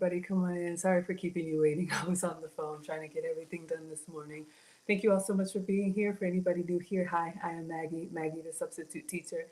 everybody. Come on in. Sorry for keeping you waiting. I was on the phone trying to get everything done this morning. Thank you all so much for being here. For anybody new here, hi, I am Maggie, Maggie the substitute teacher.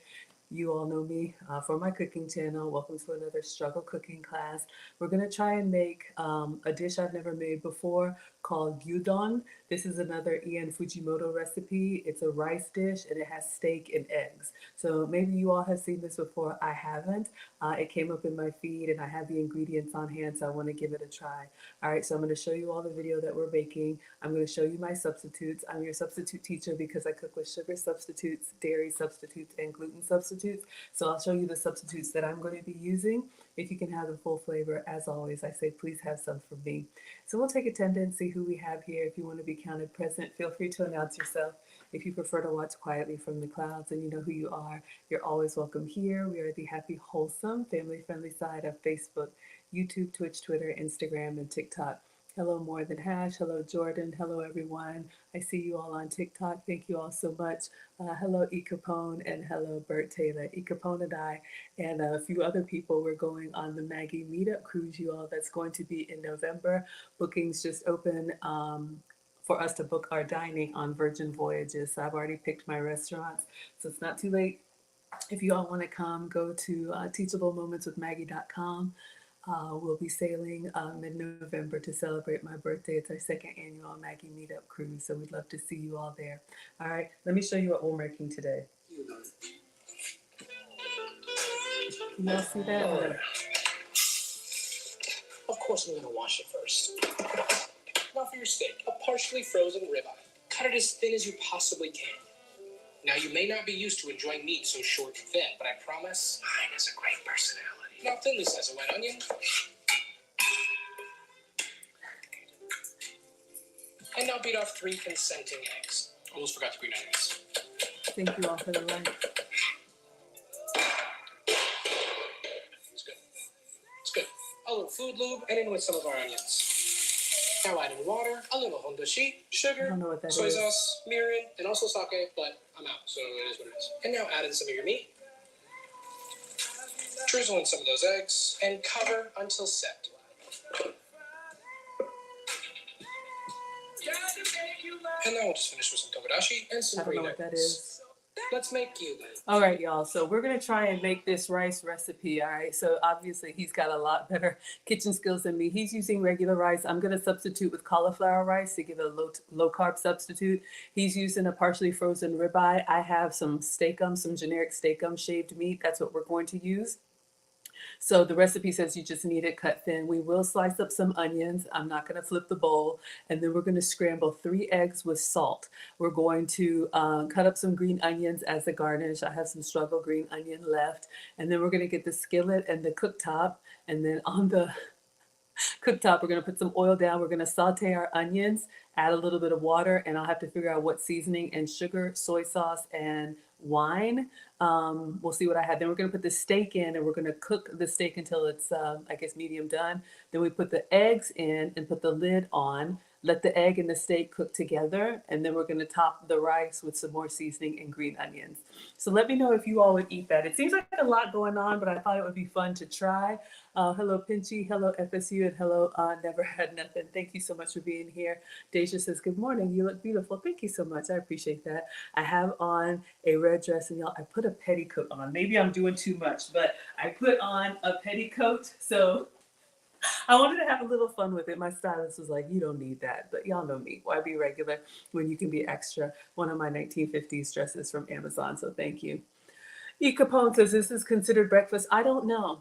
You all know me for my cooking channel. Welcome to another struggle cooking class. We're going to try and make a dish I've never made before called Gyudon. This is another Ian Fujimoto recipe. It's a rice dish and it has steak and eggs. So maybe you all have seen this before. I haven't. It came up in my feed and I have the ingredients on hand, so I want to give it a try. All right, so I'm going to show you all the video that we're making. I'm going to show you my substitutes. I'm your substitute teacher because I cook with sugar substitutes, dairy substitutes, and gluten substitutes. So I'll show you the substitutes that I'm going to be using. If you can have the full flavor, as always, I say please have some for me. So we'll take attendance, see who we have here. If you want to be counted present, feel free to announce yourself. If you prefer to watch quietly from the clouds and you know who you are, you're always welcome here. We are the happy, wholesome, family-friendly side of Facebook, YouTube, Twitch, Twitter, Instagram, and TikTok. Hello, More Than Hash. Hello, Jordan. Hello, everyone. I see you all on TikTok. Thank you all so much. Hello, E. Capone, and hello, Bert Taylor. E. Capone and I and a few other people, we're going on the Maggie Meetup Cruise, you all. That's going to be in November. Bookings just open for us to book our dining on Virgin Voyages. So I've already picked my restaurants, so it's not too late. If you all want to come, go to teachablemomentswithmaggie.com. We'll be sailing mid-November to celebrate my birthday. It's our second annual Maggie Meetup Cruise, so we'd love to see you all there. All right, let me show you what we're making today. Can y'all see that? Right. Of course I'm going to wash it first. Now for your steak, a partially frozen ribeye. Cut it as thin as you possibly can. Now you may not be used to enjoying meat so short and thin, but I promise mine has a great personality. Now thinly slice a white onion. And now beat off 3 consenting eggs. Almost forgot the green onions. Thank you all for the like. It's good. It's good. A little food lube and in with some of our onions. Now add in water, a little hondashi, sugar, soy sauce, mirin, and also sake, but I'm out, so it is what it is. And now add in some of your meat. Drizzle in some of those eggs and cover until set. And now we'll just finish with some tomodachi and some green onions. I don't know what that is. Let's make gyudon. All right, y'all. So we're going to try and make this rice recipe, all right? So obviously he's got a lot better kitchen skills than me. He's using regular rice. I'm going to substitute with cauliflower rice to give it a low-carb substitute. He's using a partially frozen ribeye. I have some steakum, some generic steakum shaved meat. That's what we're going to use. So the recipe says you just need it cut thin. We will slice up some onions. I'm not going to flip the bowl. And then we're going to scramble 3 eggs with salt. We're going to cut up some green onions as a garnish. I have some struggle green onion left. And then we're going to get the skillet and the cooktop. And then on the cooktop, we're going to put some oil down. We're going to saute our onions, add a little bit of water, and I'll have to figure out what seasoning and sugar, soy sauce, and wine. We'll see what I have. Then we're going to put the steak in and we're going to cook the steak until it's, I guess, medium done. Then we put the eggs in and put the lid on. Let the egg and the steak cook together. And then we're going to top the rice with some more seasoning and green onions. So let me know if you all would eat that. It seems like a lot going on, but I thought it would be fun to try. Hello, Pinchy. Hello, FSU. And hello, Never Had Nothing. Thank you so much for being here. Deja says, good morning. You look beautiful. Thank you so much. I appreciate that. I have on a red dress and y'all, I put a petticoat on. Maybe I'm doing too much, but I put on a petticoat. So I wanted to have a little fun with it. My stylist was like, you don't need that. But y'all know me. Why be regular when you can be extra? One of my 1950s dresses from Amazon. So thank you. E. Capone says, this is considered breakfast. I don't know.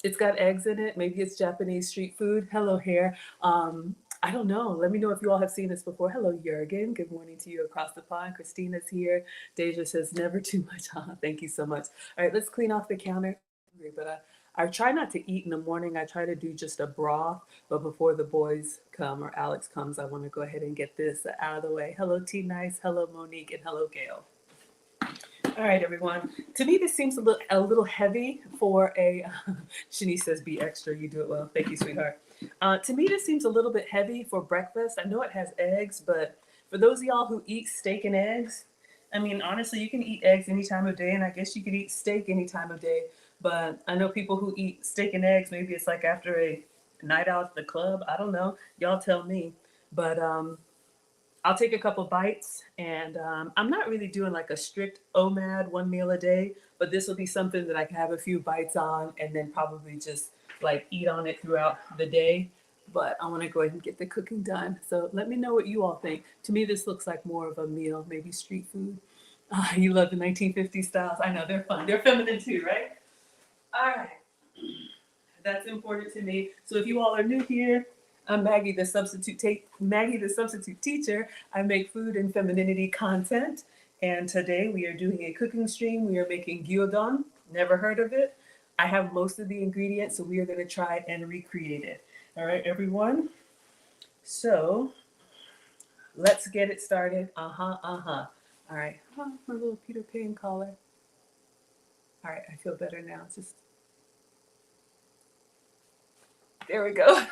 It's got eggs in it. Maybe it's Japanese street food. Hello, hair. I don't know. Let me know if you all have seen this before. Hello, Jurgen. Good morning to you across the pond. Christina's here. Deja says, never too much. Thank you so much. All right, let's clean off the counter. But I try not to eat in the morning. I try to do just a broth. But before the boys come or Alex comes, I want to go ahead and get this out of the way. Hello, T Nice. Hello, Monique. And hello, Gail. All right, everyone. To me, this seems a little heavy for a, Shanice says, be extra. You do it well. Thank you, sweetheart. To me, this seems a little bit heavy for breakfast. I know it has eggs, but for those of y'all who eat steak and eggs, I mean, honestly, you can eat eggs any time of day, and I guess you can eat steak any time of day. But I know people who eat steak and eggs, maybe it's like after a night out at the club. I don't know. Y'all tell me. But I'll take a couple bites, and I'm not really doing like a strict OMAD 1 meal a day, but this will be something that I can have a few bites on and then probably just like eat on it throughout the day. But I want to go ahead and get the cooking done. So let me know what you all think. To me, this looks like more of a meal, maybe street food. You love the 1950s styles. I know, they're fun. They're feminine too, right? All right. That's important to me. So if you all are new here, I'm Maggie, the substitute teacher. I make food and femininity content. And today we are doing a cooking stream. We are making gyudon. Never heard of it. I have most of the ingredients, so we are going to try and recreate it. All right, everyone. So let's get it started. All right. Oh, my little Peter Pan collar. All right, I feel better now. Just there we go.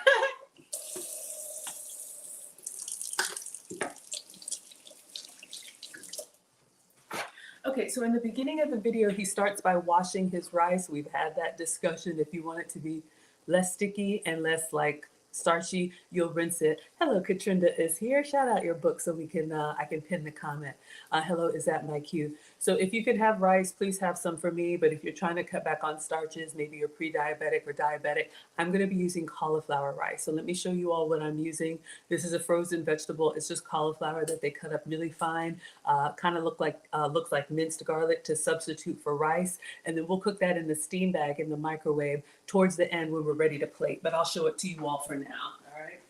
Okay, so in the beginning of the video, he starts by washing his rice. We've had that discussion. If you want it to be less sticky and less like starchy, you'll rinse it. Hello, Katrinda is here. Shout out your book so we can I can pin the comment. Hello, is that my cue? So if you can have rice, please have some for me. But if you're trying to cut back on starches, maybe you're pre-diabetic or diabetic, I'm going to be using cauliflower rice. So let me show you all what I'm using. This is a frozen vegetable. It's just cauliflower that they cut up really fine. Kind of looks like minced garlic to substitute for rice. And then we'll cook that in the steam bag in the microwave towards the end when we're ready to plate. But I'll show it to you all for now. All right.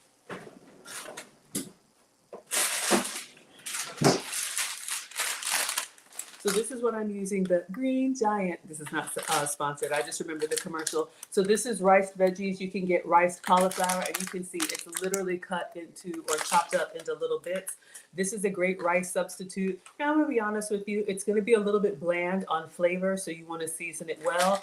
So this is what I'm using, the Green Giant. This is not sponsored. I just remember the commercial. So this is riced veggies. You can get riced cauliflower, and you can see it's literally cut into or chopped up into little bits. This is a great rice substitute. Now, I'm going to be honest with you. It's going to be a little bit bland on flavor, so you want to season it well.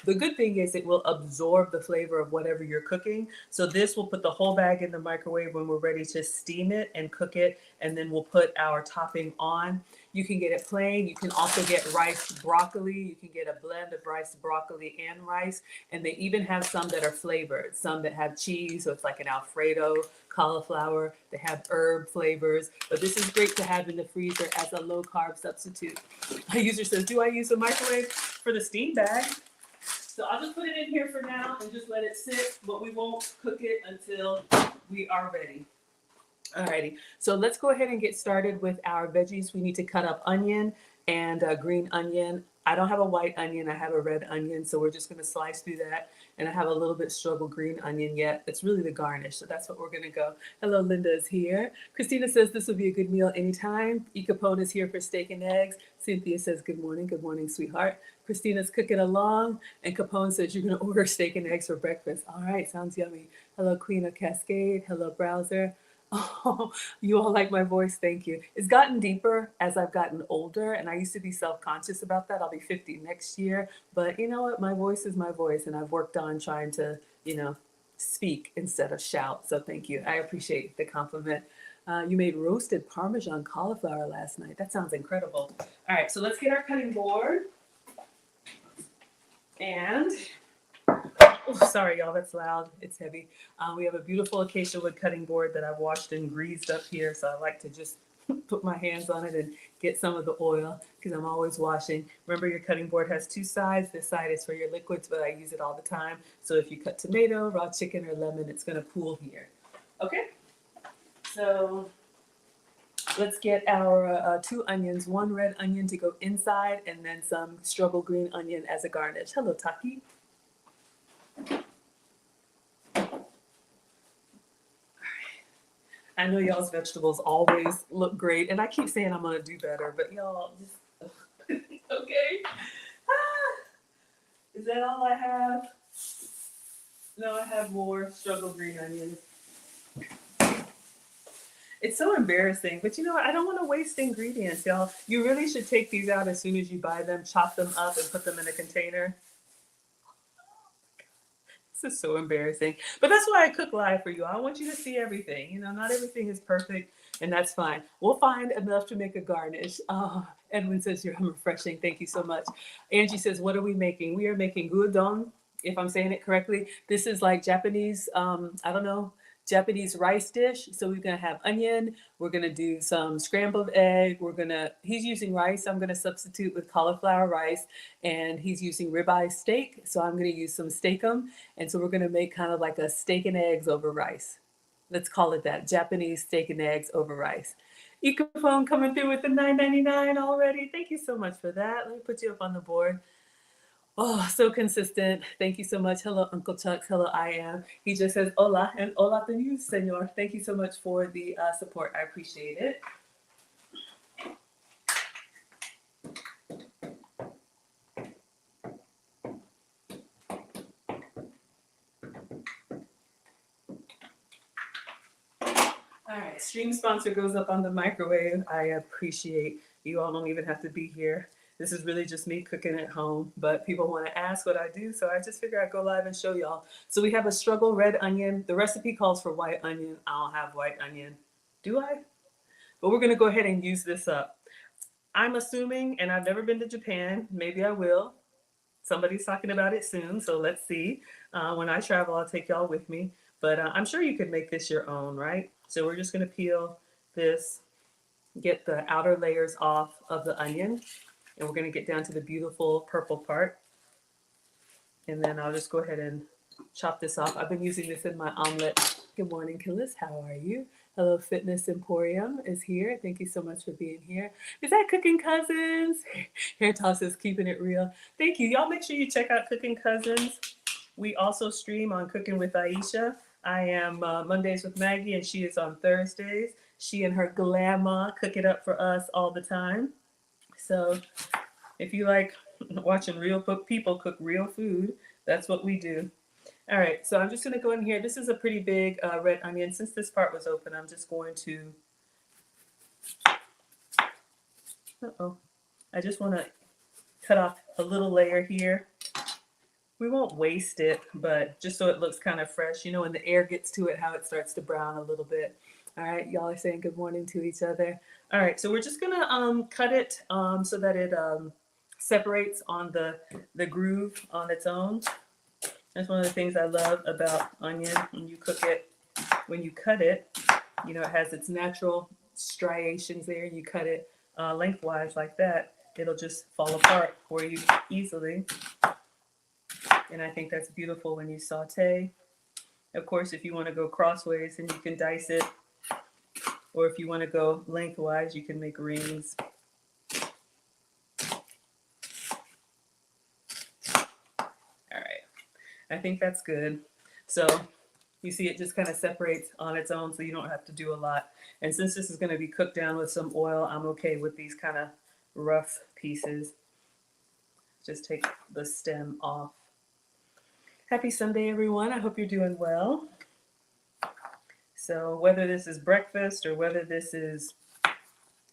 The good thing is it will absorb the flavor of whatever you're cooking. So this will put the whole bag in the microwave when we're ready to steam it and cook it. And then we'll put our topping on. You can get it plain. You can also get riced broccoli. You can get a blend of riced broccoli and rice. And they even have some that are flavored, some that have cheese. So it's like an Alfredo cauliflower. They have herb flavors. But this is great to have in the freezer as a low carb substitute. A user says, do I use a microwave for the steam bag? So I'll just put it in here for now and just let it sit, but we won't cook it until we are ready. Alrighty, so let's go ahead and get started with our veggies. We need to cut up onion and green onion. I don't have a white onion, I have a red onion, so we're just gonna slice through that. And I have a little bit struggle green onion yet. It's really the garnish, so that's what we're gonna go. Hello, Linda is here. Christina says this would be a good meal anytime. E. Capone is here for steak and eggs. Cynthia says good morning, sweetheart. Christina's cooking along, and Capone says you're gonna order steak and eggs for breakfast. All right, sounds yummy. Hello, Queen of Cascade. Hello, Browser. Oh, you all like my voice, thank you. It's gotten deeper as I've gotten older, and I used to be self-conscious about that. I'll be 50 next year, but you know what? My voice is my voice, and I've worked on trying to, speak instead of shout, so thank you. I appreciate the compliment. You made roasted Parmesan cauliflower last night. That sounds incredible. All right, so let's get our cutting board. And, oh, sorry, y'all, that's loud. It's heavy. We have a beautiful acacia wood cutting board that I've washed and greased up here. So I like to just put my hands on it and get some of the oil because I'm always washing. Remember, your cutting board has two sides. This side is for your liquids, but I use it all the time. So if you cut tomato, raw chicken, or lemon, it's going to pool here. Okay, so let's get our 2 onions, 1 red onion to go inside, and then some struggle green onion as a garnish. Hello, Taki. I know y'all's vegetables always look great, and I keep saying I'm gonna do better, but y'all just okay. Is that all I have? No, I have more struggle green onions. It's so embarrassing, but you know what? I don't want to waste ingredients, y'all. You really should take these out as soon as you buy them, chop them up, and put them in a container. This is so embarrassing, but that's why I cook live for you. I want you to see everything. Not everything is perfect, and that's fine. We'll find enough to make a garnish. Edwin says you're refreshing. Thank you so much. Angie says, what are we making? We are making gyudon. if I'm saying it correctly. This is like Japanese, I don't know, Japanese rice dish. So we're gonna have onion. We're gonna do some scrambled egg. He's using rice. I'm gonna substitute with cauliflower rice, and he's using ribeye steak. So I'm gonna use some steakum, and so we're gonna make kind of like a steak and eggs over rice. Let's call it that, Japanese steak and eggs over rice. Ecophone coming through with the $9.99 already. Thank you so much for that. Let me put you up on the board. Oh, so consistent. Thank you so much. Hello, Uncle Chucks. Hello, I am. He just says hola and hola to you, senor. Thank you so much for the support. I appreciate it. All right, stream sponsor goes up on the microwave. I appreciate you all don't even have to be here. This is really just me cooking at home, but people want to ask what I do, so I just figure I'd go live and show y'all. So we have a struggle red onion. The recipe calls for white onion. I don't have white onion. Do I? But we're gonna go ahead and use this up. I'm assuming, and I've never been to Japan, maybe I will. Somebody's talking about it soon, so let's see. When I travel, I'll take y'all with me. But I'm sure you could make this your own, right? So we're just gonna peel this, get the outer layers off of the onion. And we're going to get down to the beautiful purple part. And then I'll just go ahead and chop this off. I've been using this in my omelet. Good morning, Killis. How are you? Hello, Fitness Emporium is here. Thank you so much for being here. Is that Cooking Cousins? Hair Toss is keeping it real. Thank you. Y'all make sure you check out Cooking Cousins. We also stream on Cooking with Aisha. I am Mondays with Maggie, and she is on Thursdays. She and her glamour cook it up for us all the time. So if you like watching real people cook real food, that's what we do. All right, so I'm just gonna go in here. This is a pretty big red onion. Since this part was open, I'm just going to, I just wanna cut off a little layer here. We won't waste it, but just so it looks kind of fresh, you know, when the air gets to it, how it starts to brown a little bit. All right, y'all are saying good morning to each other. All right, so we're just gonna cut it so that it separates on the groove on its own. That's one of the things I love about onion. When you cook it, when you cut it, you know, it has its natural striations there. You cut it lengthwise like that, it'll just fall apart for you easily. And I think that's beautiful when you saute. Of course, if you want to go crossways, then you can dice it. Or if you want to go lengthwise, you can make rings. All right, I think that's good. So you see it just kind of separates on its own, so you don't have to do a lot. And since this is going to be cooked down with some oil, I'm okay with these kind of rough pieces. Just take the stem off. Happy Sunday, everyone. I hope you're doing well. So whether this is breakfast or whether this is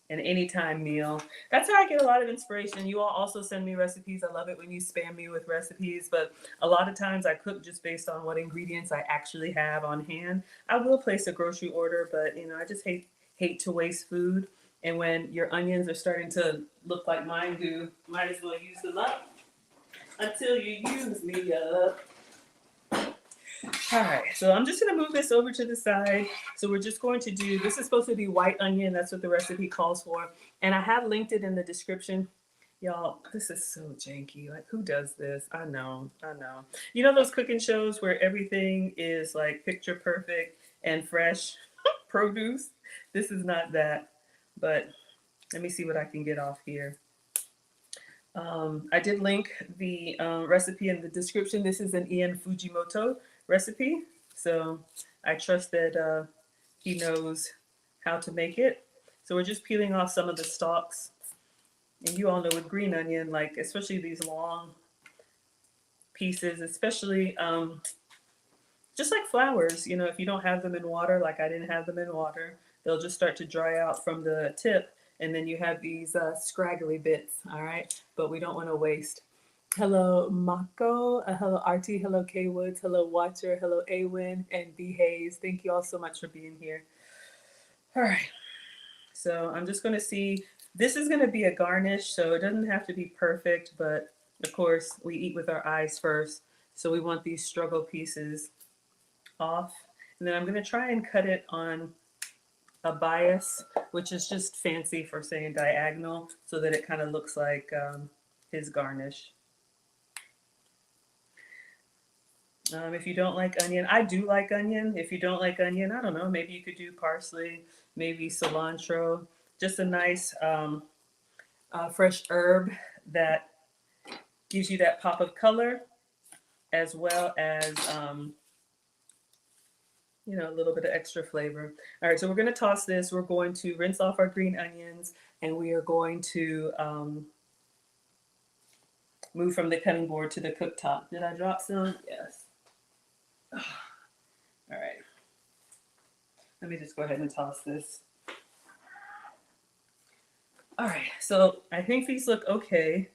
an anytime meal, that's how I get a lot of inspiration. You all also send me recipes. I love it when you spam me with recipes, but a lot of times I cook just based on what ingredients I actually have on hand. I will place a grocery order, but you know, I just hate to waste food. And when your onions are starting to look like mine do, might as well use them up until you use me up. All right, so I'm just gonna move this over to the side. So we're just going to do, this is supposed to be white onion. That's what the recipe calls for. And I have linked it in the description. Y'all, this is so janky. Like, who does this? I know. You know those cooking shows where everything is like picture perfect and fresh produce? This is not that, but let me see what I can get off here. I did link the recipe in the description. This is an Ian Fujimoto recipe, so I trust that he knows how to make it. So we're just peeling off some of the stalks, and you all know with green onion, like especially these long pieces, especially just like flowers, you know, if you don't have them in water, like I didn't have them in water, they'll just start to dry out from the tip, and then you have these scraggly bits, all right? But we don't want to waste. Hello, Mako. Hello, RT. Hello, K Woods. Hello, Watcher. Hello, Awin and B Hayes. Thank you all so much for being here. All right. So I'm just going to see. This is going to be a garnish, so it doesn't have to be perfect, but of course, we eat with our eyes first. So we want these struggle pieces off. And then I'm going to try and cut it on a bias, which is just fancy for saying diagonal, so that it kind of looks like his garnish. If you don't like onion, I do like onion. If you don't like onion, I don't know, maybe you could do parsley, maybe cilantro, just a nice fresh herb that gives you that pop of color, as well as you know, a little bit of extra flavor. All right, so we're going to toss this. We're going to rinse off our green onions, and we are going to move from the cutting board to the cooktop. Did I drop some? Yes. All right. Let me just go ahead and toss this. All right, so I think these look okay.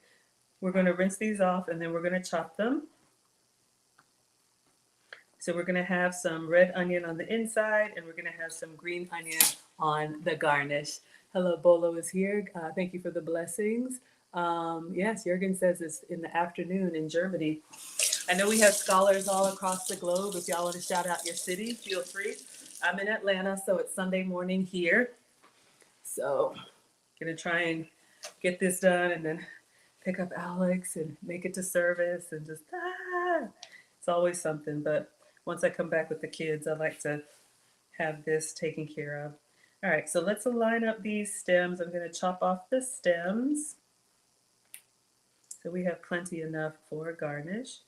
We're going to rinse these off, and then we're going to chop them. So we're going to have some red onion on the inside, and we're going to have some green onion on the garnish. Hello, Bolo is here. Thank you for the blessings. Yes, Jürgen says it's in the afternoon in Germany. I know we have scholars all across the globe. If y'all want to shout out your city, feel free. I'm in Atlanta, so it's Sunday morning here. So I'm going to try and get this done and then pick up Alex and make it to service and just, it's always something. But once I come back with the kids, I like to have this taken care of. All right, so let's line up these stems. I'm going to chop off the stems, so we have plenty enough for a garnish.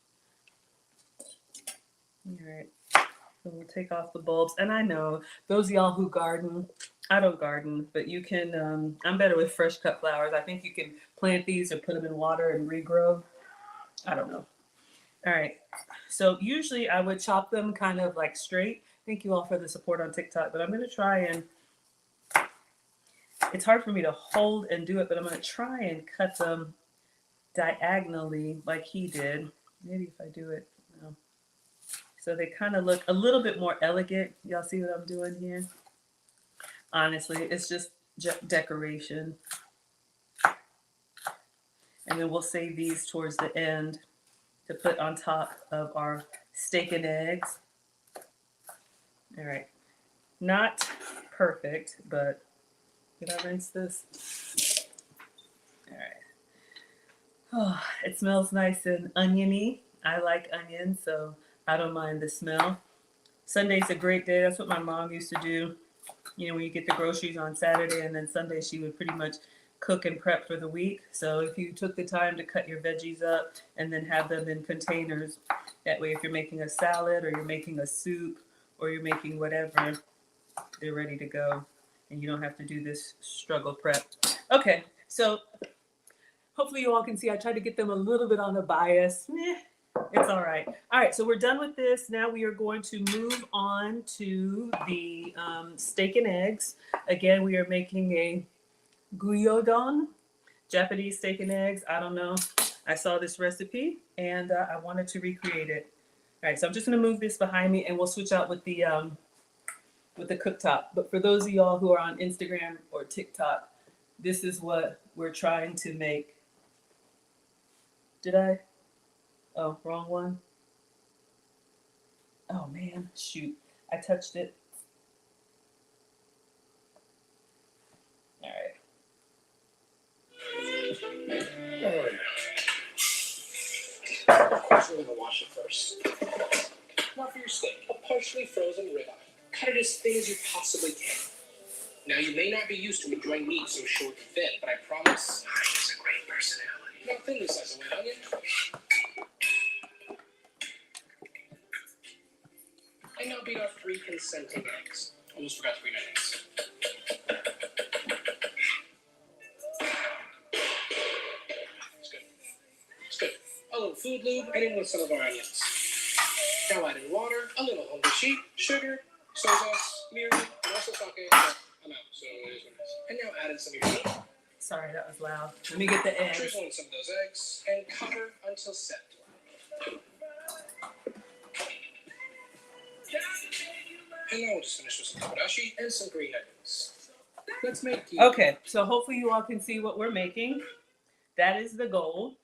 All right, so we'll take off the bulbs. And I know those of y'all who garden, I don't garden, but you can, I'm better with fresh cut flowers. I think you can plant these or put them in water and regrow. I don't know. All right, so usually I would chop them kind of like straight. Thank you all for the support on TikTok, but I'm going to try and, it's hard for me to hold and do it, but I'm going to try and cut them diagonally like he did. Maybe if I do it, no. So they kind of look a little bit more elegant. Y'all see what I'm doing here? Honestly, it's just decoration. And then we'll save these towards the end to put on top of our steak and eggs. All right, not perfect, but did I rinse this? All right. Oh, it smells nice and oniony. I like onion, so I don't mind the smell. Sunday's a great day. That's what my mom used to do. You know, when you get the groceries on Saturday, and then Sunday she would pretty much cook and prep for the week. So if you took the time to cut your veggies up and then have them in containers, that way if you're making a salad or you're making a soup or you're making whatever, they're ready to go and you don't have to do this struggle prep. Okay, so hopefully you all can see I tried to get them a little bit on the bias. It's all right. All right, so we're done with this. Now we are going to move on to the steak and eggs. Again, we are making a Gyudon, Japanese steak and eggs. I don't know. I saw this recipe and I wanted to recreate it. All right, so I'm just going to move this behind me and we'll switch out with the cooktop. But for those of y'all who are on Instagram or TikTok, this is what we're trying to make. Did I? Oh, wrong one. Oh man, shoot. I touched it. All right. Oh, yeah. Of course, we're going to wash it first. Now for your steak, a partially frozen ribeye. Cut it as thin as you possibly can. Now, you may not be used to enjoying meat so short and thin, but I promise he has a great personality. Now, thin this size of white onion. And now beat off 3 consenting eggs. Almost forgot to bring onions. It's good. A little food lube, and in with some of our onions. Now add in water, a little hondashi, sugar, soy sauce, mirin, and also sake. I'm out, so it is what it is. And now add in some of your meat. Sorry, that was loud. Let me get the eggs. Drizzle in some of those eggs and cover until set. And now we'll just finish with some kodashi and some green onions. Let's make you. Okay, so hopefully you all can see what we're making. That is the goal.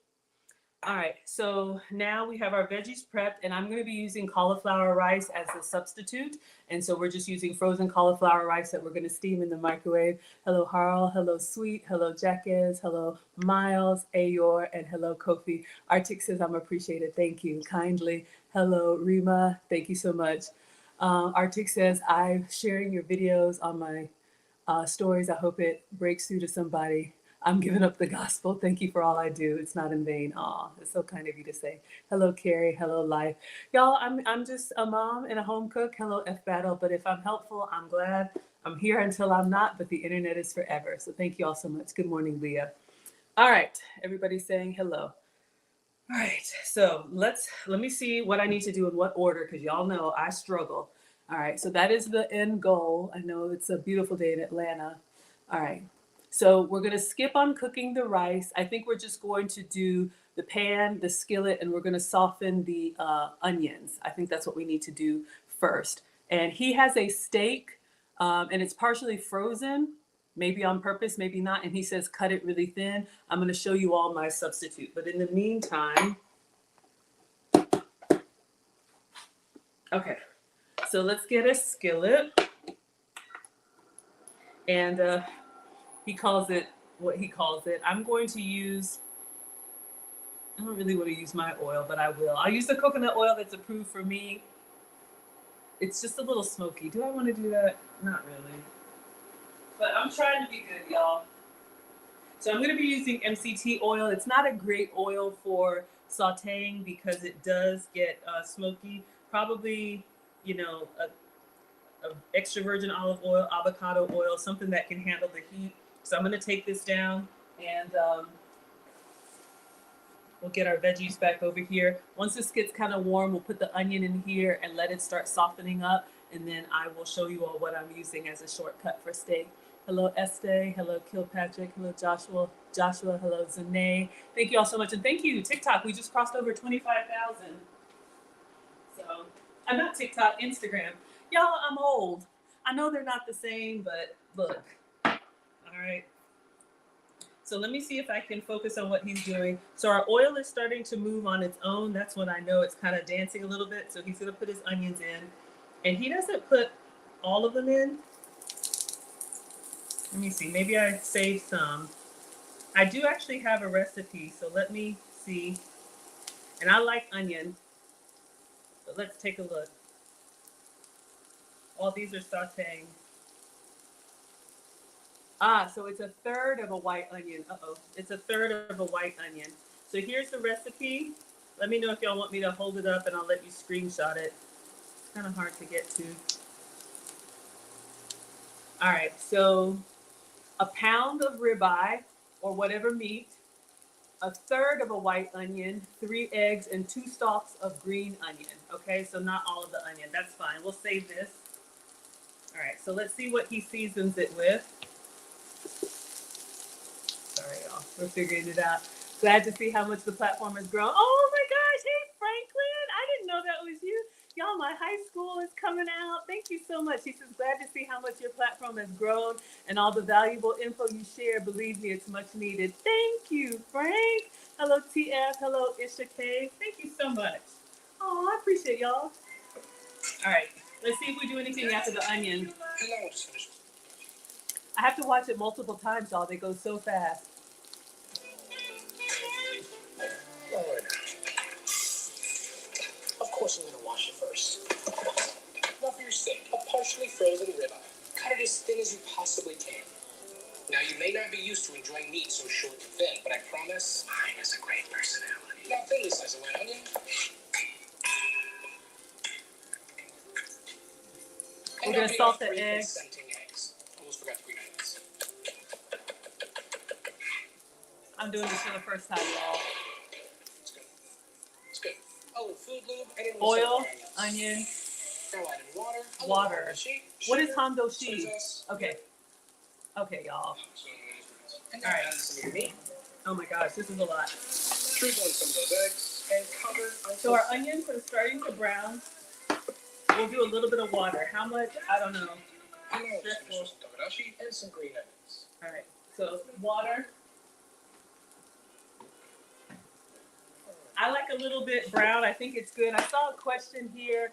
All right, so now we have our veggies prepped, and I'm going to be using cauliflower rice as a substitute. And so we're just using frozen cauliflower rice that we're going to steam in the microwave. Hello, Harl. Hello, Sweet. Hello, Jacques. Hello, Miles, Ayor, and hello, Kofi. Arctic says, I'm appreciated. Thank you kindly. Hello, Rima. Thank you so much. Arctic says, I'm sharing your videos on my stories. I hope it breaks through to somebody. I'm giving up the gospel. Thank you for all I do. It's not in vain. Aw, it's so kind of you to say. Hello, Carrie. Hello, Life. Y'all, I'm just a mom and a home cook. Hello, F Battle. But if I'm helpful, I'm glad. I'm here until I'm not, but the internet is forever. So thank you all so much. Good morning, Leah. All right, everybody's saying hello. All right, so let me see what I need to do in what order, because y'all know I struggle. All right, so that is the end goal. I know it's a beautiful day in Atlanta. All right, so we're gonna skip on cooking the rice. I think we're just going to do the pan, the skillet, and we're gonna soften the onions. I think that's what we need to do first. And he has a steak, and it's partially frozen, maybe on purpose, maybe not. And he says, cut it really thin. I'm going to show you all my substitute. But in the meantime, okay, so let's get a skillet. And he calls it what he calls it. I'm going to use, I don't really want to use my oil, but I will. I'll use the coconut oil that's approved for me. It's just a little smoky. Do I want to do that? Not really. But I'm trying to be good, y'all. So I'm going to be using MCT oil. It's not a great oil for sauteing because it does get smoky. Probably, you know, a extra virgin olive oil, avocado oil, something that can handle the heat. So I'm going to take this down, and we'll get our veggies back over here. Once this gets kind of warm, we'll put the onion in here and let it start softening up. And then I will show you all what I'm using as a shortcut for steak. Hello, Estee. Hello, Kilpatrick. Hello, Joshua. Hello, Zane. Thank you all so much. And thank you, TikTok. We just crossed over 25,000. So, I'm not TikTok, Instagram. Y'all, I'm old. I know they're not the same, but look. All right. So let me see if I can focus on what he's doing. So our oil is starting to move on its own. That's when I know it's kind of dancing a little bit. So he's going to put his onions in. And he doesn't put all of them in. Let me see. Maybe I saved some. I do actually have a recipe. So let me see. And I like onion. But let's take a look. All these are sauteing. So it's a third of a white onion. It's a third of a white onion. So here's the recipe. Let me know if y'all want me to hold it up and I'll let you screenshot it. It's kind of hard to get to. All right, so a pound of ribeye or whatever meat, a third of a white onion, 3 eggs, and 2 stalks of green onion. Okay, so not all of the onion. That's fine. We'll save this. All right, so let's see what he seasons it with. Sorry, y'all. We're figuring it out. Glad to see how much the platform has grown. Oh my gosh. Hey, Franklin. I didn't know that was you. Y'all, my high school is coming out. Thank you so much. He says, glad to see how much your platform has grown and all the valuable info you share. Believe me, it's much needed. Thank you, Frank. Hello, TF. Hello, Isha K. Thank you so much. Oh, I appreciate y'all. All right. Let's see if we do anything after the onion. I have to watch it multiple times, y'all. They go so fast. Of course I'm going to wash it first. Now for your steak, a partially frozen ribeye. Cut it as thin as you possibly can. Now you may not be used to enjoying meat so short and thin, but I promise mine has a great personality. Now thinly slice a white onion. We're going to salt the eggs. Almost forgot the green onions. I'm doing this for the first time, y'all. It's good. It's good. Oh, food lube. And oil, onion, now add in water. Water. What is Hondo Soy Shi? sauce. Okay. Okay, y'all. And now add some of your meat. Oh my gosh, this is a lot. Drizzle in some of those eggs and cover. So our onions are starting to brown. We'll do a little bit of water. How much? I don't know. And some green onions. All right. So water. a little bit brown. I think it's good. I saw a question here.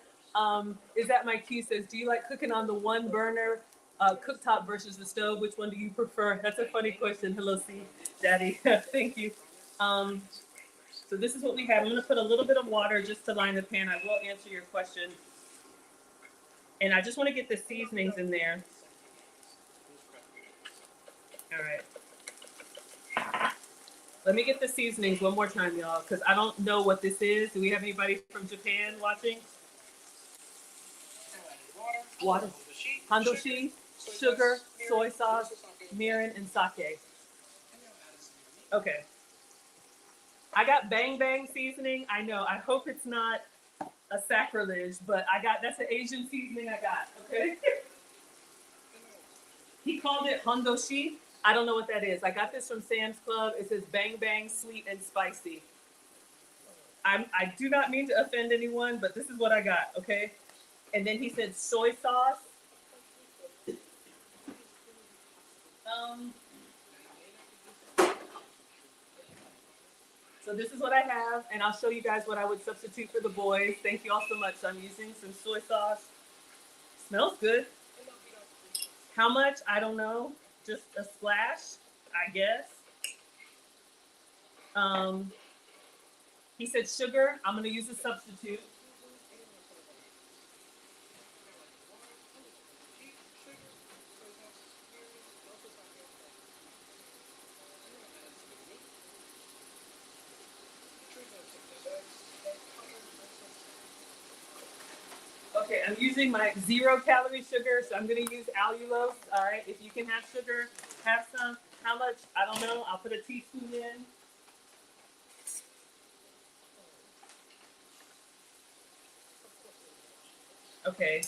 Is that my cue? Says, do you like cooking on the one burner cooktop versus the stove? Which one do you prefer? That's a funny question. Hello, C, Daddy. Thank you. So this is what we have. I'm going to put a little bit of water just to line the pan. I will answer your question. And I just want to get the seasonings in there. All right. Let me get the seasonings one more time, y'all, because I don't know what this is. Do we have anybody from Japan watching? Water, handoshi, sugar, soy sauce, mirin, and sake. Okay. I got bang bang seasoning. I know. I hope it's not a sacrilege, but that's an Asian seasoning I got. Okay. He called it handoshi. I don't know what that is. I got this from Sam's Club. It says bang bang sweet and spicy. I do not mean to offend anyone, but this is what I got. Okay. And then he said soy sauce. So this is what I have, and I'll show you guys what I would substitute for the boys. Thank you all so much. So I'm using some soy sauce. Smells good. How much? I don't know. Just a splash, I guess. He said sugar. I'm going to use a substitute. Okay, I'm using my 0-calorie sugar, so I'm going to use allulose. All right, if you can have sugar, have some. How much? I don't know. I'll put a teaspoon in. Okay,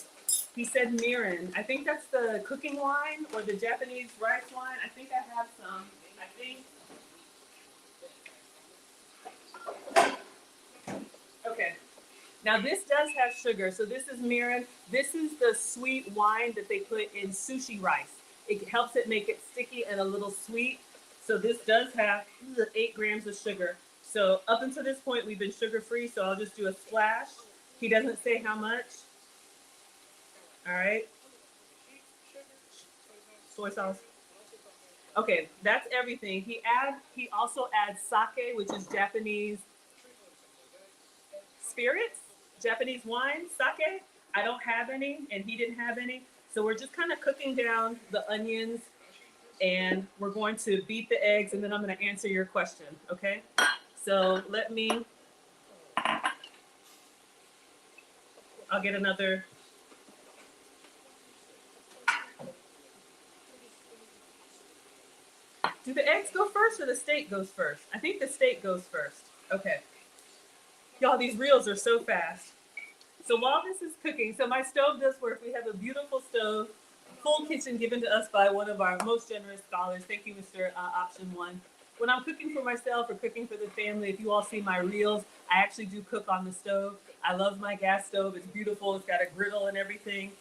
he said mirin. I think that's the cooking wine or the Japanese rice wine. I think I have some. I think. Okay. Now this does have sugar, so this is mirin. This is the sweet wine that they put in sushi rice. It helps it make it sticky and a little sweet. So this does have 8 grams of sugar. So up until this point, we've been sugar-free, so I'll just do a splash. He doesn't say how much. All right. Soy sauce. Okay, that's everything. He also adds sake, which is Japanese spirits. Japanese wine, sake. I don't have any, and he didn't have any. So we're just kind of cooking down the onions, and we're going to beat the eggs, and then I'm going to answer your question, okay? So I'll get another. Do the eggs go first or the steak goes first? I think the steak goes first. Okay. Y'all, these reels are so fast. So while this is cooking, so my stove does work. We have a beautiful stove, full kitchen given to us by one of our most generous scholars. Thank you, Mr. Option 1. When I'm cooking for myself or cooking for the family, if you all see my reels, I actually do cook on the stove. I love my gas stove. It's beautiful. It's got a griddle and everything.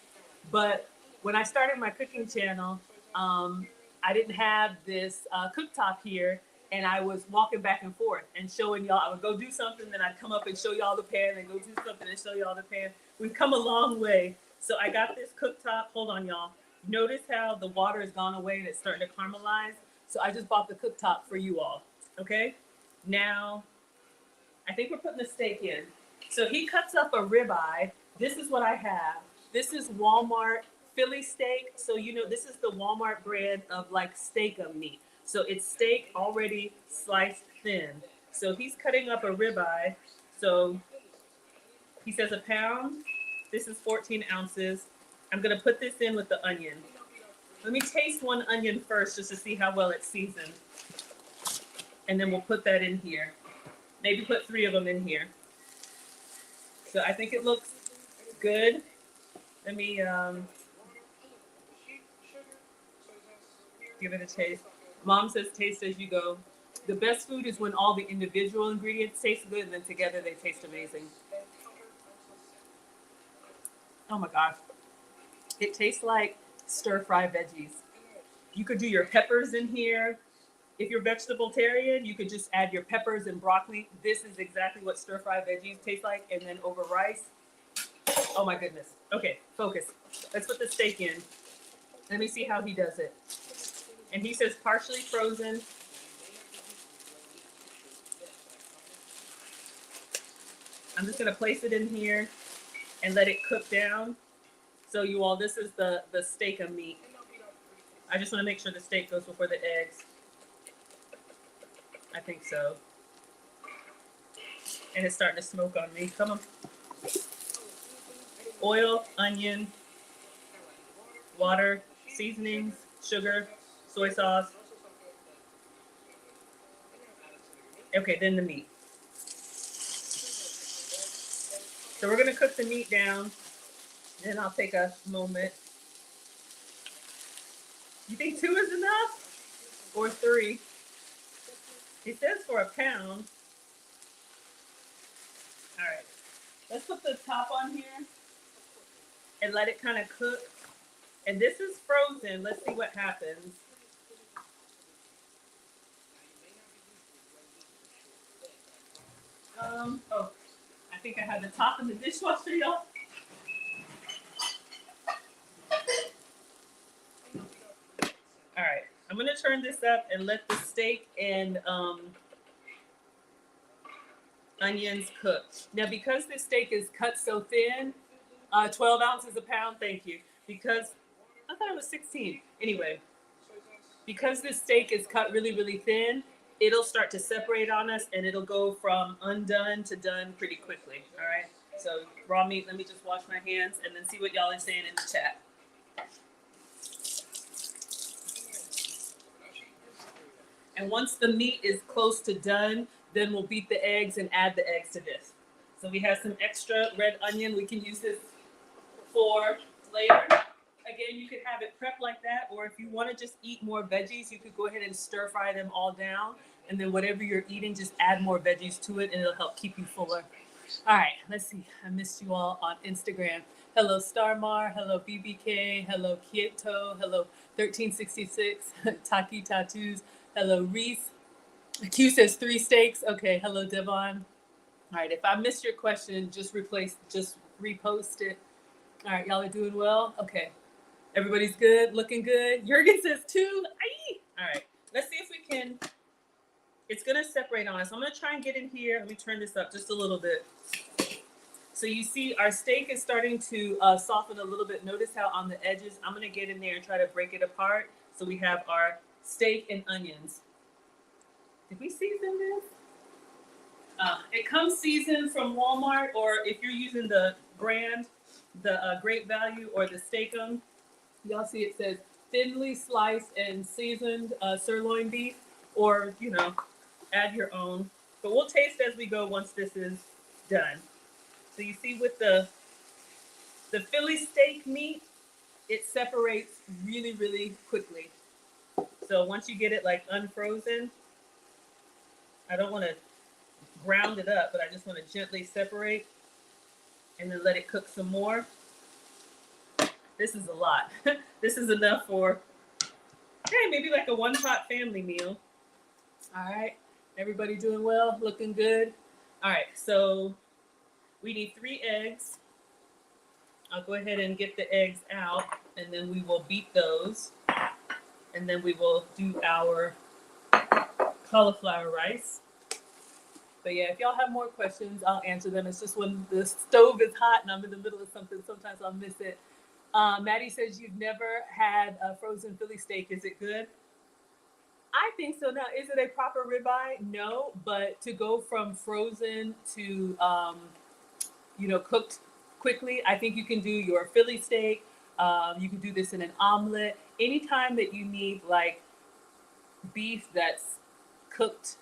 But when I started my cooking channel, I didn't have this cooktop here, and I was walking back and forth and showing y'all. I would go do something, then I'd come up and show y'all the pan, and go do something and show y'all the pan. We've come a long way. So I got this cooktop. Hold on, y'all. Notice how the water has gone away and it's starting to caramelize. So I just bought the cooktop for you all. Okay? Now, I think we're putting the steak in. So he cuts up a ribeye. This is what I have. This is Walmart Philly steak. So, you know, this is the Walmart brand of like steak-um meat. So it's steak already sliced thin. So he's cutting up a ribeye. So he says a pound. This is 14 ounces. I'm going to put this in with the onion. Let me taste one onion first just to see how well it's seasoned. And then we'll put that in here. Maybe put 3 of them in here. So I think it looks good. Let me give it a taste. Mom says taste as you go. The best food is when all the individual ingredients taste good and then together they taste amazing. Oh my gosh. It tastes like stir-fry veggies. You could do your peppers in here. If you're vegetarian, you could just add your peppers and broccoli. This is exactly what stir-fried veggies taste like. And then over rice. Oh my goodness. Okay, focus. Let's put the steak in. Let me see how he does it. And he says partially frozen. I'm just gonna place it in here and let it cook down. So you all, this is the steak of meat. I just wanna make sure the steak goes before the eggs. I think so. And it's starting to smoke on me. Come on. Oil, onion, water, seasonings, sugar, soy sauce. Okay, then the meat. So we're gonna cook the meat down, and I'll take a moment. You think 2 is enough? Or 3? It says for a pound. All right, let's put the top on here and let it kind of cook. And this is frozen. Let's see what happens. Oh, I think I had the top in the dishwasher, y'all. All right, I'm gonna turn this up and let the steak and onions cook. Now, because this steak is cut so thin, 12 ounces a pound, thank you. Because I thought it was 16. Anyway, because this steak is cut really, really thin, it'll start to separate on us and it'll go from undone to done pretty quickly. All right. So raw meat, let me just wash my hands and then see what y'all are saying in the chat. And once the meat is close to done, then we'll beat the eggs and add the eggs to this. So we have some extra red onion. We can use this for later. Again, you could have it prepped like that, or if you want to just eat more veggies, you could go ahead and stir fry them all down. And then whatever you're eating, just add more veggies to it and it'll help keep you fuller. All right, let's see. I missed you all on Instagram. Hello, Starmar. Hello, BBK. Hello, Kieto. Hello, 1366. Taki Tattoos. Hello, Reese. Q says 3 steaks. Okay, hello, Devon. All right, if I missed your question, just repost it. All right, y'all are doing well? Okay. Everybody's good, looking good. Jurgen says 2. Aye. All right, let's see if we can. It's gonna separate on us. I'm gonna try and get in here. Let me turn this up just a little bit. So you see our steak is starting to soften a little bit. Notice how on the edges, I'm gonna get in there and try to break it apart. So we have our steak and onions. Did we season this? It comes seasoned from Walmart, or if you're using the brand, the Great Value or the Steakum, y'all see it says thinly sliced and seasoned sirloin beef, or add your own. But we'll taste as we go once this is done. So you see with the Philly steak meat, it separates really, really quickly. So once you get it like unfrozen, I don't want to ground it up, but I just want to gently separate and then let it cook some more. This is a lot. This is enough for, hey, maybe like a one-pot family meal. All right, everybody doing well, looking good. All right, so we need 3 eggs. I'll go ahead and get the eggs out, and then we will beat those. And then we will do our cauliflower rice. But yeah, if y'all have more questions, I'll answer them. It's just when the stove is hot and I'm in the middle of something, sometimes I'll miss it. Maddie says you've never had a frozen Philly steak. Is it good? I think so. Now, is it a proper ribeye? No, but to go from frozen to, cooked quickly, I think you can do your Philly steak. You can do this in an omelet. Anytime that you need like beef that's cooked,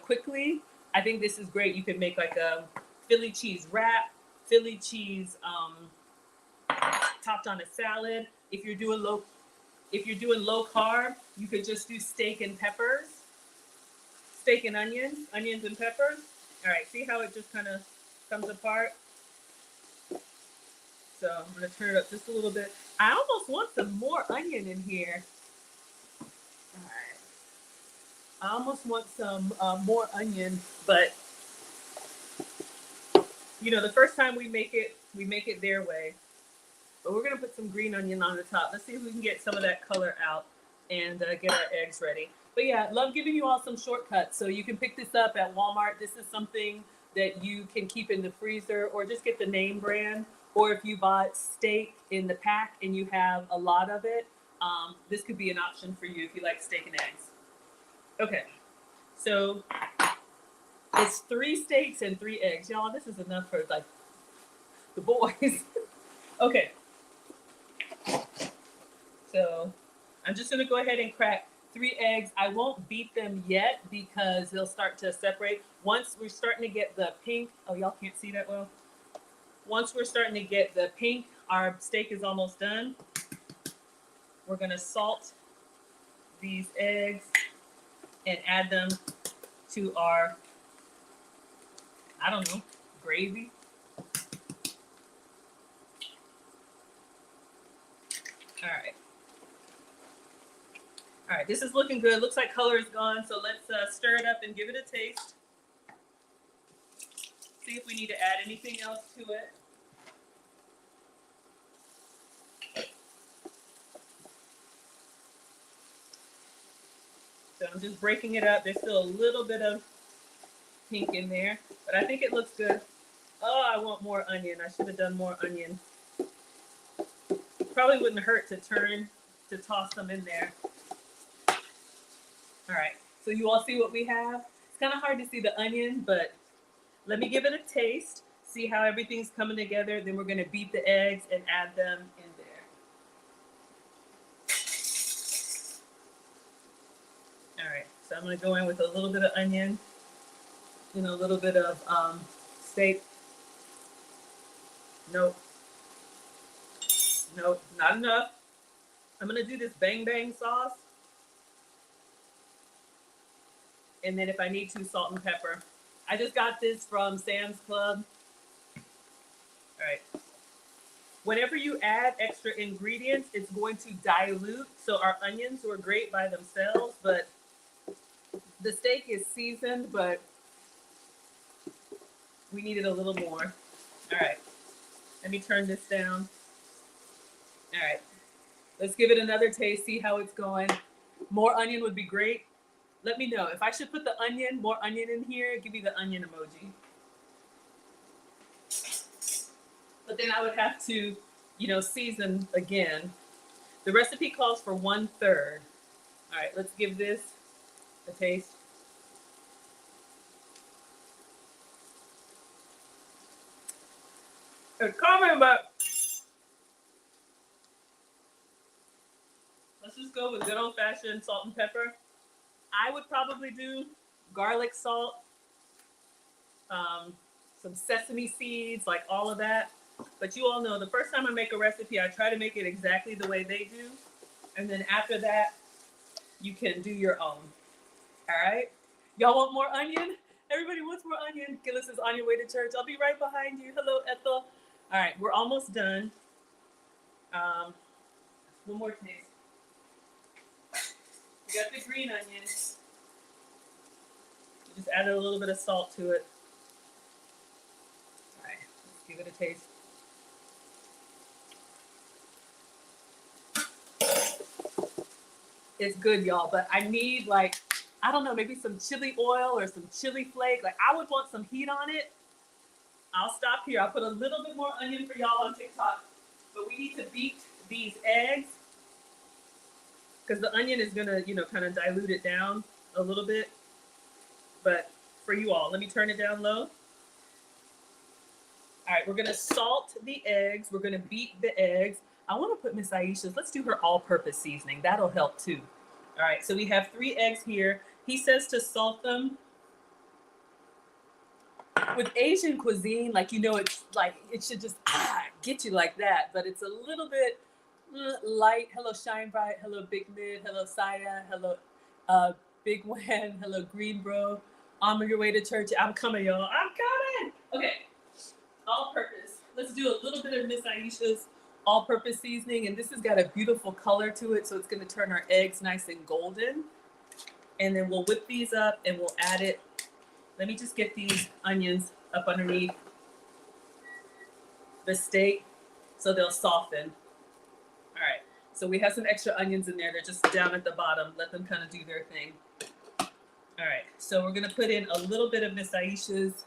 quickly, I think this is great. You can make like a Philly cheese wrap, Philly cheese topped on a salad. If you're doing low carb, you could just do steak and peppers, steak and onions and peppers. All right, see how it just kind of comes apart? So I'm gonna turn it up just a little bit. I almost want some more onion in here. All right. I almost want some more onion, but you know, the first time we make it their way. But we're gonna put some green onion on the top. Let's see if we can get some of that color out and get our eggs ready. But yeah, love giving you all some shortcuts. So you can pick this up at Walmart. This is something that you can keep in the freezer or just get the name brand. Or if you bought steak in the pack and you have a lot of it, this could be an option for you if you like steak and eggs. Okay, so it's 3 steaks and 3 eggs. Y'all, this is enough for like the boys. Okay, so I'm just gonna go ahead and crack 3 eggs. I won't beat them yet because they'll start to separate. Once we're starting to get the pink, oh, y'all can't see that well. Once we're starting to get the pink, our steak is almost done. We're gonna salt these eggs and add them to our, I don't know, gravy. All right. All right, this is looking good. Looks like color is gone, so let's stir it up and give it a taste. See if we need to add anything else to it. So I'm just breaking it up. There's still a little bit of pink in there, but I think it looks good. Oh, I want more onion. I should have done more onion. Probably wouldn't hurt to toss them in there. All right, so you all see what we have? It's kind of hard to see the onion, but let me give it a taste, see how everything's coming together. Then we're gonna beat the eggs and add them in there. All right, so I'm gonna go in with a little bit of onion and a little bit of steak. Nope, nope, not enough. I'm gonna do this bang bang sauce. And then if I need to, salt and pepper. I just got this from Sam's Club. All right. Whenever you add extra ingredients, it's going to dilute. So our onions were great by themselves, but the steak is seasoned, but we needed a little more. All right. Let me turn this down. All right. Let's give it another taste, see how it's going. More onion would be great. Let me know. If I should put the onion, more onion in here, give me the onion emoji. But then I would have to, you know, season again. The recipe calls for 1/3. All right, let's give this a taste. It's coming, but let's just go with good old-fashioned salt and pepper. I would probably do garlic salt, some sesame seeds, like all of that. But you all know the first time I make a recipe, I try to make it exactly the way they do. And then after that, you can do your own. All right? Y'all want more onion? Everybody wants more onion. Gillis is on your way to church. I'll be right behind you. Hello, Ethel. All right, we're almost done. One more taste. We got the green onion. Just added a little bit of salt to it. All right, let's give it a taste. It's good, y'all, but I need, like, I don't know, maybe some chili oil or some chili flake. Like, I would want some heat on it. I'll stop here. I'll put a little bit more onion for y'all on TikTok. But we need to beat these eggs because the onion is gonna, you know, kind of dilute it down a little bit. But for you all, let me turn it down low. All right, we're gonna salt the eggs. We're gonna beat the eggs. I want to put Miss Aisha's. Let's do her all-purpose seasoning. That'll help too. All right, so we have 3 eggs here. He says to salt them. With Asian cuisine, like, you know, it's like it should just get you like that, but it's a little bit light. Hello, Shine Bright. Hello, Big Mid. Hello, Saya. Hello, Big Wen. Hello, Green Bro. On your way to church. I'm coming, y'all. I'm coming. Okay, all-purpose. Let's do a little bit of Miss Aisha's all-purpose seasoning, and this has got a beautiful color to it, so it's going to turn our eggs nice and golden. And then we'll whip these up and we'll add it. Let me just get these onions up underneath the steak so they'll soften. All right, so we have some extra onions in there. They're just down at the bottom. Let them kind of do their thing. All right, so we're gonna put in a little bit of Miss Aisha's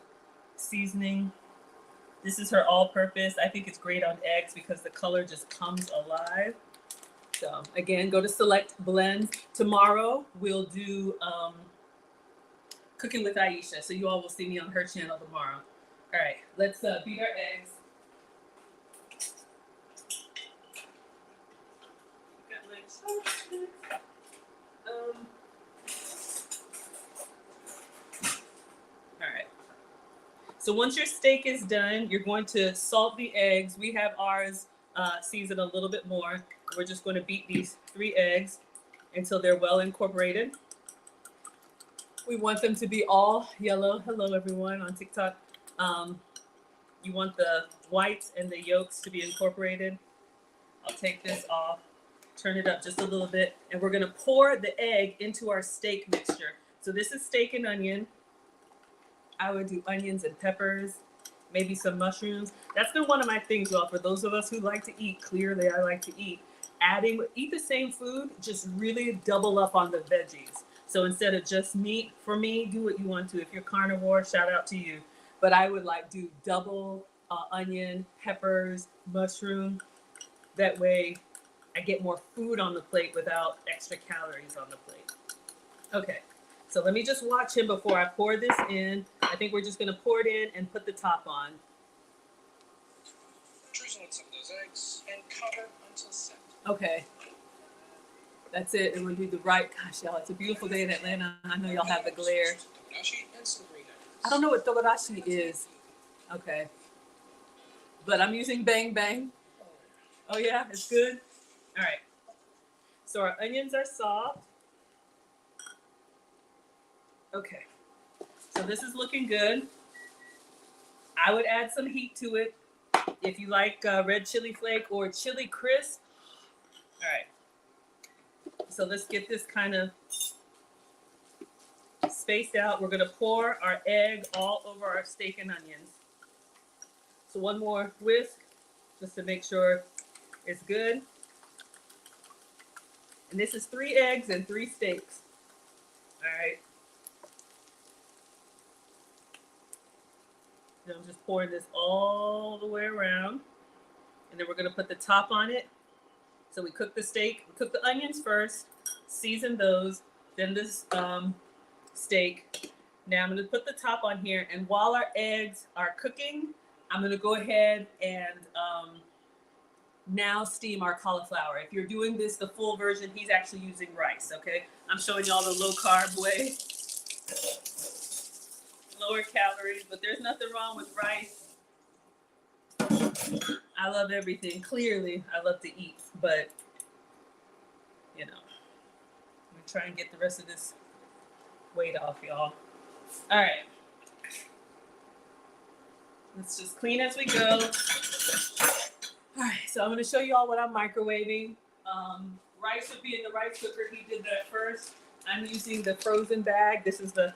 seasoning. This is her all-purpose. I think it's great on eggs because the color just comes alive. So again, go to select blends. Tomorrow we'll do cooking with Aisha. So you all will see me on her channel tomorrow. All right, let's beat our eggs. All right. So once your steak is done, you're going to salt the eggs. We have ours seasoned a little bit more. We're just going to beat these 3 eggs until they're well incorporated. We want them to be all yellow. Hello, everyone on TikTok. You want the whites and the yolks to be incorporated. I'll take this off, turn it up just a little bit, and we're going to pour the egg into our steak mixture. So this is steak and onion. I would do onions and peppers, maybe some mushrooms. That's been one of my things, y'all. For those of us who like to eat, clearly I like to eat. Eat the same food, just really double up on the veggies. So instead of just meat, for me, do what you want to. If you're carnivore, shout out to you. But I would like do double onion, peppers, mushroom. That way I get more food on the plate without extra calories on the plate. Okay, so let me just watch him before I pour this in. I think we're just gonna pour it in and put the top on. Drizzle in some of those eggs and cover until set. Okay. That's it. And we'll do the right. Gosh, y'all, it's a beautiful day in Atlanta. I know y'all have the glare. I don't know what togarashi is. Okay. But I'm using Bang Bang. Oh, yeah, it's good. All right. So our onions are soft. Okay. So this is looking good. I would add some heat to it if you like red chili flake or chili crisp. All right. So let's get this kind of spaced out. We're going to pour our egg all over our steak and onions. So one more whisk just to make sure it's good. And this is 3 eggs and 3 steaks. All right. And I'm just pouring this all the way around. And then we're going to put the top on it. So we cook the steak, we cook the onions first, season those, then this steak. Now I'm going to put the top on here, and while our eggs are cooking, I'm going to go ahead and now steam our cauliflower. If you're doing this the full version, he's actually using rice, okay? I'm showing y'all the low carb way. Lower calories, but there's nothing wrong with rice. I love everything. Clearly, I love to eat, but, you know, I'm going to try and get the rest of this weight off, y'all. All right. Let's just clean as we go. All right, so I'm going to show you all what I'm microwaving. Rice would be in the rice cooker. He did that first. I'm using the frozen bag. This is the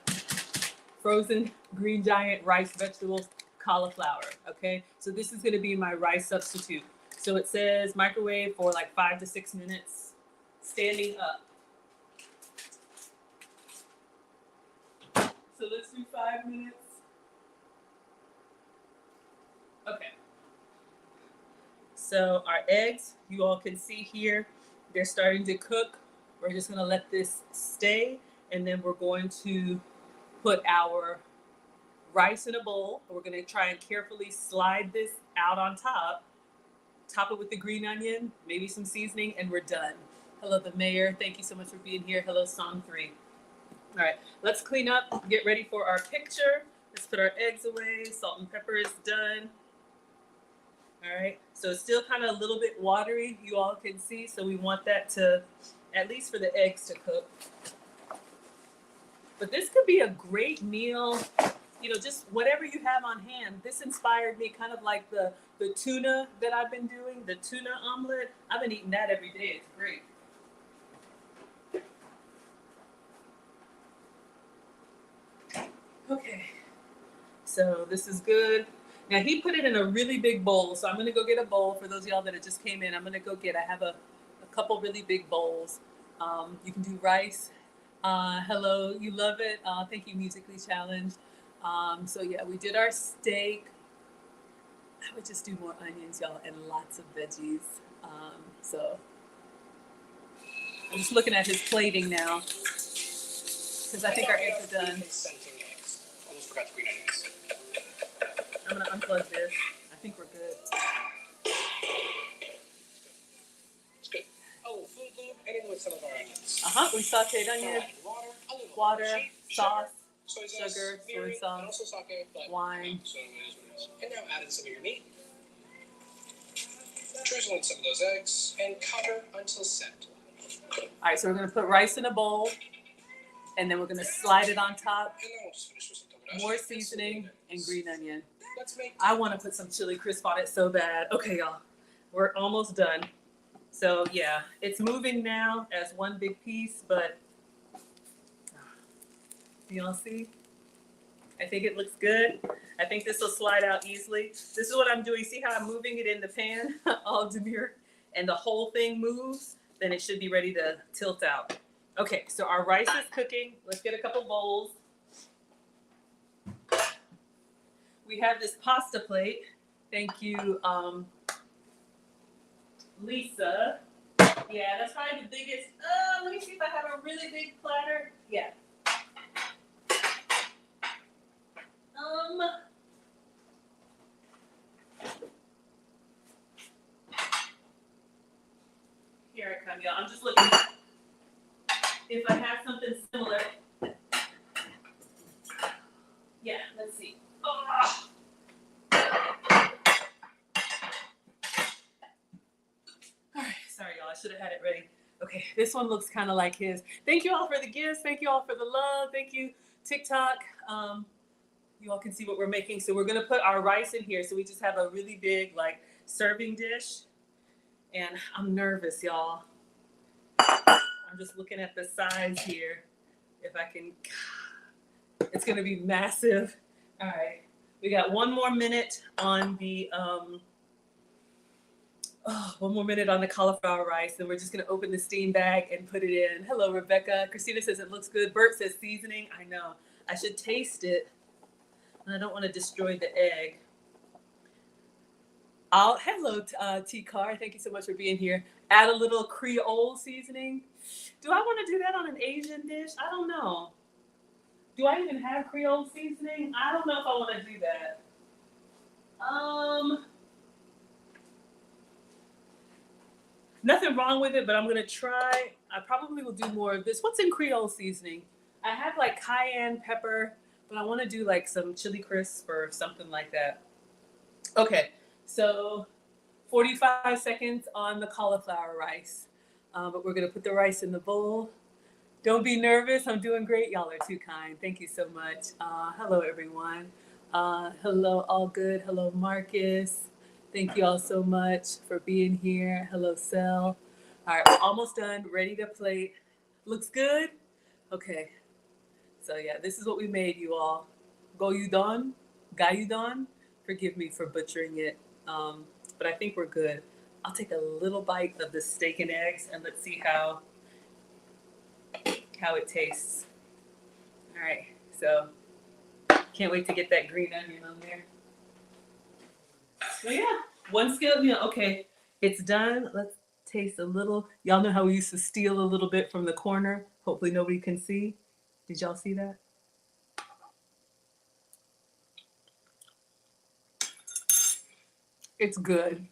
frozen Green Giant rice, vegetables, cauliflower, okay? So this is gonna be my rice substitute. So it says microwave for like 5 to 6 minutes, standing up. So let's do 5 minutes. Okay. So our eggs, you all can see here, they're starting to cook. We're just gonna let this stay, and then we're going to put our rice in a bowl. We're going to try and carefully slide this out on top. Top it with the green onion, maybe some seasoning, and we're done. Hello, the mayor. Thank you so much for being here. Hello, Song 3. All right, let's clean up, get ready for our picture. Let's put our eggs away. Salt and pepper is done. All right, so it's still kind of a little bit watery, you all can see. So we want that to, at least for the eggs to cook. But this could be a great meal, you know, just whatever you have on hand. This inspired me kind of like the tuna that I've been doing, the tuna omelet. I've been eating that every day. It's great. Okay, so this is good. Now he put it in a really big bowl, so I'm gonna go get a bowl for those of y'all that just came in. I'm gonna go get. I have a couple really big bowls. You can do rice. Hello, you love it. Thank you, Musically Challenged. So yeah, we did our steak. I would just do more onions, y'all, and lots of veggies. So I'm just looking at his plating now because I think our eggs are done. Almost forgot the green onions. I'm gonna unplug this. I think we're good. It's good. Oh, food lube, and in with some of our onions. We sauteed onions, water, sauce, sugar, soy sauce, and also sake, wine. So it is what it is. And now add in some of your meat. Drizzle in some of those eggs and cover until set. All right, so we're gonna put rice in a bowl, and then we're gonna slide it on top. And then we'll just finish with some tomato. More seasoning and green onion. Let's make. I want to put some chili crisp on it so bad. Okay, y'all, we're almost done. So yeah, it's moving now as one big piece, but do y'all see? I think it looks good. I think this will slide out easily. This is what I'm doing. See how I'm moving it in the pan, all demure, and the whole thing moves? Then it should be ready to tilt out. Okay, so our rice is cooking. Let's get a couple bowls. We have this pasta plate. Thank you, Lisa. Yeah, that's probably the biggest. Let me see if I have a really big platter. Yeah. Here I come, y'all. I'm just looking if I have something similar. Yeah, let's see. Oh. All right, sorry, y'all. I should have had it ready. Okay, this one looks kind of like his. Thank you all for the gifts. Thank you all for the love. Thank you, TikTok. You all can see what we're making. So we're gonna put our rice in here. So we just have a really big like serving dish. And I'm nervous, y'all. I'm just looking at the size here. If I can, it's gonna be massive. All right, we got one more minute on the cauliflower rice, and we're just gonna open the steam bag and put it in. Hello, Rebecca. Christina says it looks good. Bert says seasoning. I know. I should taste it, and I don't want to destroy the egg. Hello, T-Car. Thank you so much for being here. Add a little Creole seasoning. Do I want to do that on an Asian dish? I don't know. Do I even have Creole seasoning? I don't know if I want to do that. Nothing wrong with it, but I'm going to try. I probably will do more of this. What's in Creole seasoning? I have like cayenne pepper, but I want to do like some chili crisp or something like that. Okay. So 45 seconds on the cauliflower rice. But we're going to put the rice in the bowl. Don't be nervous. I'm doing great. Y'all are too kind. Thank you so much. Hello, everyone. Hello, all good. Hello, Marcus. Thank you all so much for being here. Hello, Sel. All right, we're almost done. Ready to plate. Looks good? Okay. So, yeah, this is what we made, you all. Gyudon. Forgive me for butchering it. But I think we're good. I'll take a little bite of the steak and eggs and let's see how it tastes. All right, so can't wait to get that green onion on there. So yeah, one skilled meal. Okay, it's done. Let's taste a little. Y'all know how we used to steal a little bit from the corner. Hopefully nobody can see. Did y'all see that? It's good,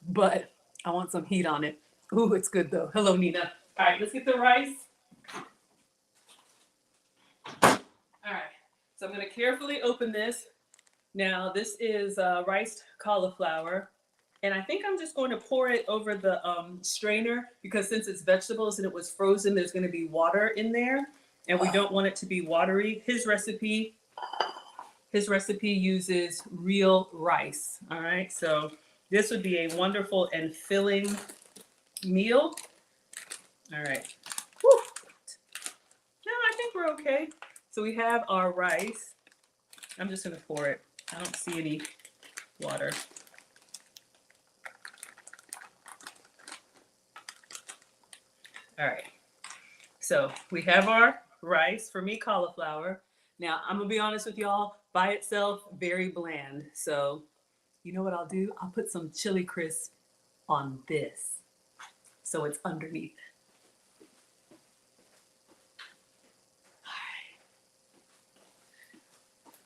but I want some heat on it. Ooh, it's good though. Hello, Nina. All right, let's get the rice. All right, so I'm gonna carefully open this. Now, this is riced cauliflower, and I think I'm just going to pour it over the strainer because since it's vegetables and it was frozen, there's gonna be water in there, and we don't want it to be watery. His recipe uses real rice, all right? So this would be a wonderful and filling meal. All right. Whew. No, I think we're okay. So we have our rice. I'm just gonna pour it. I don't see any water. All right, so we have our rice, for me, cauliflower. Now, I'm gonna be honest with y'all, by itself, very bland. So, you know what I'll do? I'll put some chili crisp on this, so it's underneath.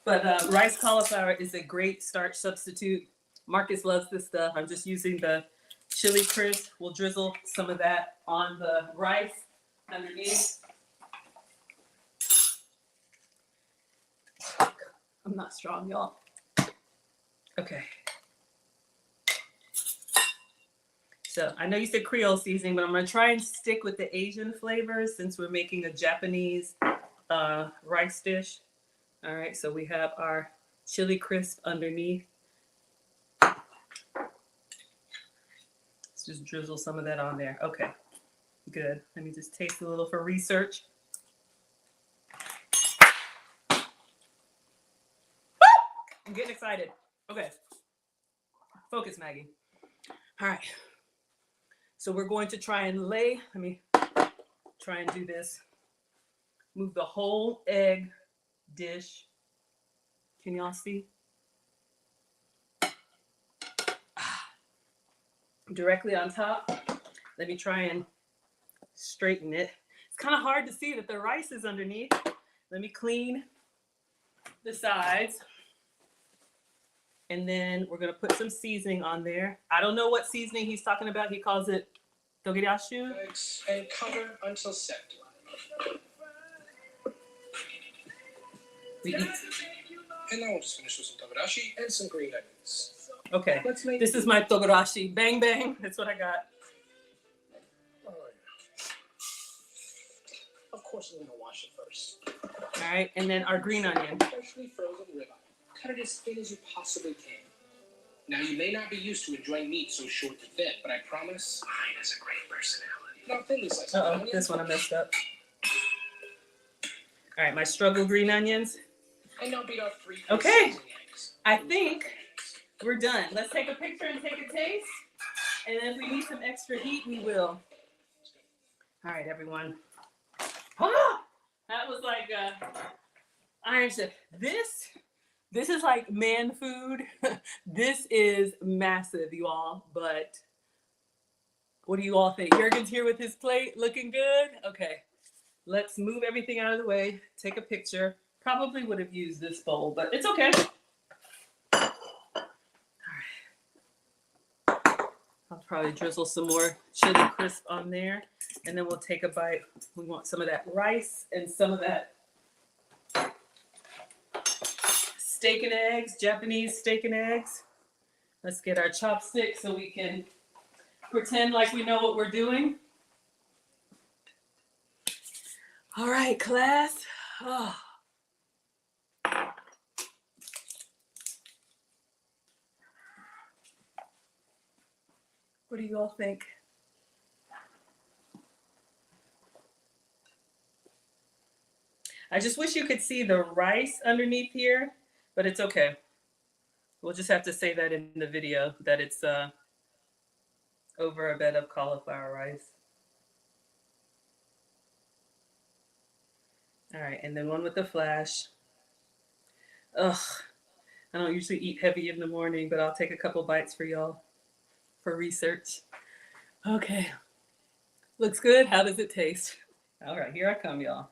But rice cauliflower is a great starch substitute. Marcus loves this stuff. I'm just using the chili crisp. We'll drizzle some of that on the rice underneath. I'm not strong, y'all. Okay. So I know you said Creole seasoning, but I'm gonna try and stick with the Asian flavors since we're making a Japanese rice dish. All right, so we have our chili crisp underneath. Let's just drizzle some of that on there. Okay, good. Let me just taste a little for research. Woo! I'm getting excited. Okay, focus, Maggie. All right, so we're going to try and lay, let me try and do this. Move the whole egg dish. Can y'all see? Directly on top. Let me try and straighten it. It's kind of hard to see that the rice is underneath. Let me clean the sides. And then we're gonna put some seasoning on there. I don't know what seasoning he's talking about. He calls it togirashi. And cover until set. We eat. And now we'll just finish with some togarashi and some green onions. Okay, this is my togarashi. Bang, bang. That's what I got. Oh, yeah. Of course, we're going to wash it first. All right, and then our green onion. Freshly frozen ribeye. Cut it as thin as you possibly can. Now, you may not be used to enjoying meat so short and thin, but I promise mine has a great personality. Now, thinly sliced onions. This one I messed up. All right, my struggle green onions. And now beat off 3 Okay, eggs. I think we're done. Let's take a picture and take a taste. And then if we need some extra heat, we will. All right, everyone. Ah, that was like Iron Chef. This is like man food. This is massive, you all. But what do you all think? Jurgen's here with his plate, looking good. Okay, let's move everything out of the way. Take a picture. Probably would have used this bowl, but it's okay. All right. I'll probably drizzle some more chili crisp on there, and then we'll take a bite. We want some of that rice and some of that steak and eggs, Japanese steak and eggs. Let's get our chopsticks so we can pretend like we know what we're doing. All right, class. Oh. What do you all think? I just wish you could see the rice underneath here, but it's okay. We'll just have to say that in the video that it's over a bed of cauliflower rice. All right, and then one with the flash. Ugh, I don't usually eat heavy in the morning, but I'll take a couple bites for y'all for research. Okay, looks good. How does it taste? All right, here I come, y'all.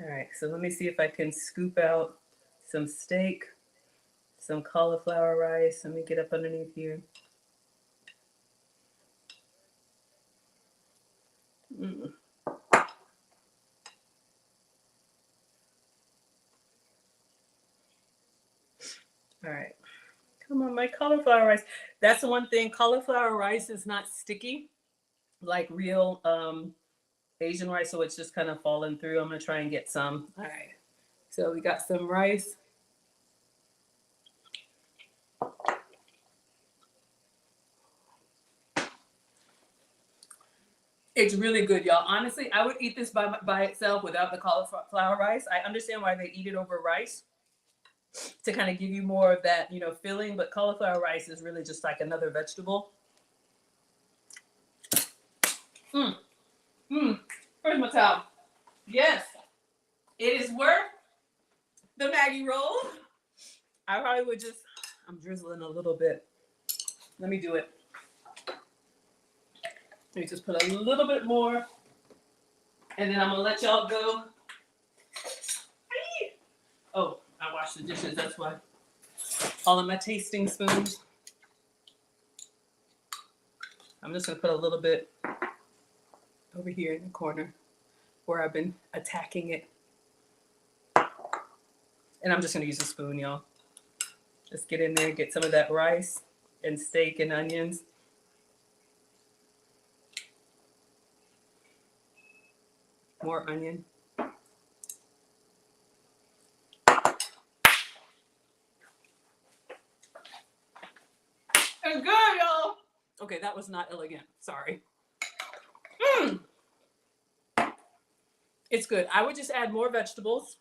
All right, so let me see if I can scoop out some steak, some cauliflower rice. Let me get up underneath here. All right, come on, my cauliflower rice. That's the one thing, cauliflower rice is not sticky like real Asian rice, so it's just kind of falling through. I'm gonna try and get some. All right, so we got some rice. It's really good, y'all. Honestly, I would eat this by itself without the cauliflower rice. I understand why they eat it over rice to kind of give you more of that, you know, filling, but cauliflower rice is really just like another vegetable. Where's my towel? Yes, it is worth the Maggie roll. I probably would just, I'm drizzling a little bit. Let me do it. Let me just put a little bit more, and then I'm gonna let y'all go. Oh, I washed the dishes, that's why. All of my tasting spoons. I'm just gonna put a little bit over here in the corner where I've been attacking it. And I'm just gonna use a spoon, y'all. Just get in there, get some of that rice and steak and onions. More onion. It's good, y'all. Okay, that was not elegant. Sorry. It's good. I would just add more vegetables.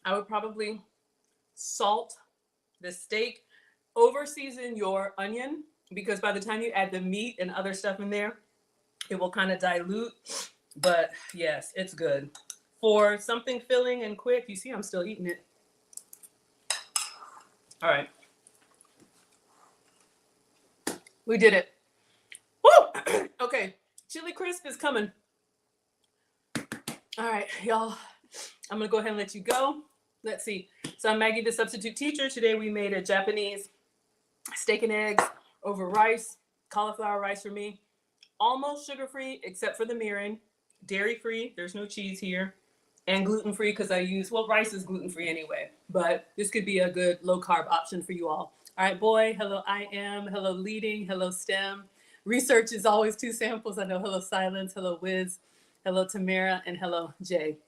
I would probably salt the steak, over season your onion, because by the time you add the meat and other stuff in there, it will kind of dilute. But yes, it's good. For something filling and quick, you see I'm still eating it. All right. We did it. Woo! Okay, chili crisp is coming. All right, y'all. I'm gonna go ahead and let you go. Let's see. So I'm Maggie, the substitute teacher. Today we made a Japanese steak and eggs over rice, cauliflower rice for me. Almost sugar-free, except for the mirin. Dairy-free, there's no cheese here. And gluten-free, because I use, well, rice is gluten-free anyway. But this could be a good low-carb option for you all. All right, boy, hello, I am. Hello, leading. Hello, STEM. Research is always 2 samples. I know. Hello, silence. Hello, Wiz. Hello, Tamara. And hello, Jay.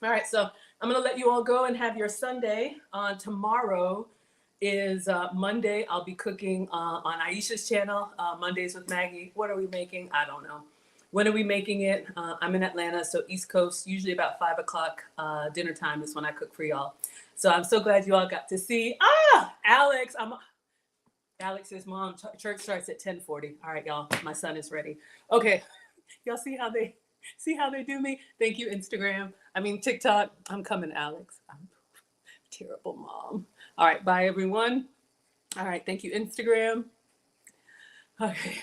All right, so I'm going to let you all go and have your Sunday. Tomorrow is Monday. I'll be cooking on Aisha's channel, Mondays with Maggie. What are we making? I don't know. When are we making it? I'm in Atlanta, so East Coast, usually about 5 o'clock dinner time is when I cook for y'all. So I'm so glad you all got to see. Alex. Alex's mom, church starts at 10:40. All right, y'all, my son is ready. Okay, y'all see how they do me? Thank you, Instagram. I mean, TikTok. I'm coming, Alex. I'm a terrible mom. All right, bye, everyone. All right, thank you, Instagram. Okay.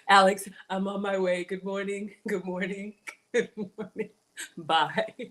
Alex, I'm on my way. Good morning. Good morning. Good morning. Bye.